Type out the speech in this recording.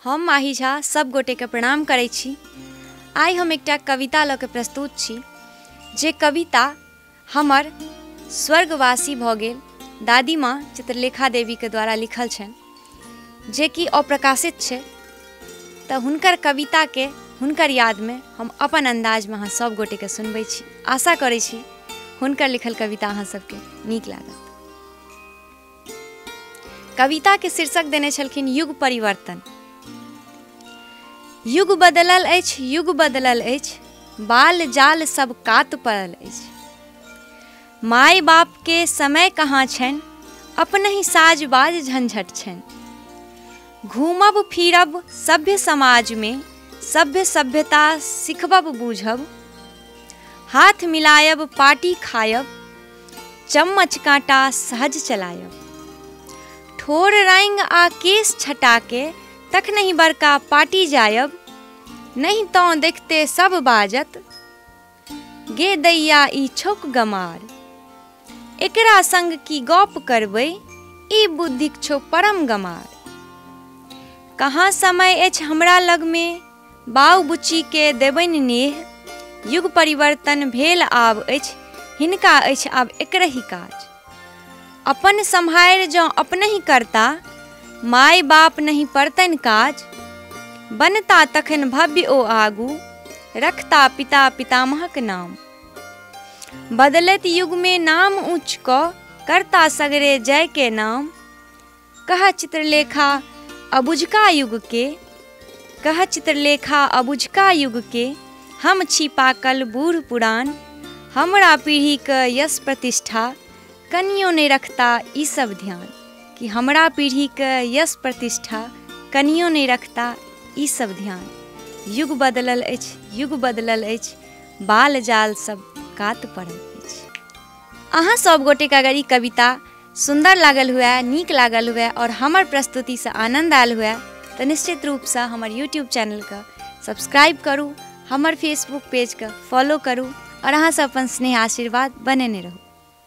हम माही झा सब गोटे के प्रणाम करै छी। आइ हम एकटा कविता लऽ के प्रस्तुत छी जे कविता हमर स्वर्गवासी भऽ गेल दादी माँ चित्रलेखा देवी के द्वारा लिखल छनि, जे कि अप्रकाशित छै। तऽ हुनकर कविता के हुनकर याद में हम अपन अंदाज में अहाँ सब गोटे के सुनबै छी। आशा करै छी हुनकर लिखल कविता अहाँ सबके नीक लागत। कविता के शीर्षक देने छलखिन युग परिवर्तन। युग बदलल अछि, युग बदलल अछि, बाल जाल सब कात पड़ल अछि। माय बाप के समय कहाँ छनि, अपने ही साजबाज झंझट छनि। घूमब फिरब सभ्य समाज में, सभ्य सभ्यता सिखबब बूझब। हाथ मिलायब पाटी खायब, चम्मच कांटा सहज चलायब। ठोर रंग आ केस छटा के तखनहि बड़का पाटी जायब। नहीं तो देखते सब बाजत, गे दैया ई छौक गमार। एकरा संग की गप करबै, ई बुद्धिक छौ परम गमार। कहाँ समय अछि हमरा लग में, बाऊ बुच्ची के देबनि नेह। युग परिवर्तन भेल आब अछि, हिनका अछि आब एकरहि काज। अपन सम्हारि जँ अपने ही करता, माय बाप नहीं परतनि काज। बनता तखन भव्य ओ आगू, रखता पिता पितामहक नाम। बदलैत युग में नाम ऊँच क, करता सगरे जय के नाम। कह चित्रलेखा अबुझका युग के, कह चित्रलेखा अबुझका युग के। हम छी पाकल बूढ़ पुरान, हमरा पीढ़ी के यश प्रतिष्ठा कनियो नहीं रखता ई सब ध्यान। कि हमरा पीढ़ी के यश प्रतिष्ठा कनियो नहीं रखता ई सब ध्यान। युग बदलल अछि, युग बदलल अछि, बाल जाल सब कात पड़ल अछि। अहाँ सब गोटे के अगर ई कविता सुंदर लागल हुए, नीक लागल हुए और हमर प्रस्तुति से आनंद आयल हुए तो निश्चित रूप से हमर यूट्यूब चैनल के सब्सक्राइब करू, हमर फेसबुक पेज के फॉलो करू और अहाँ सब अपन स्नेह आशीर्वाद बनेने रहू।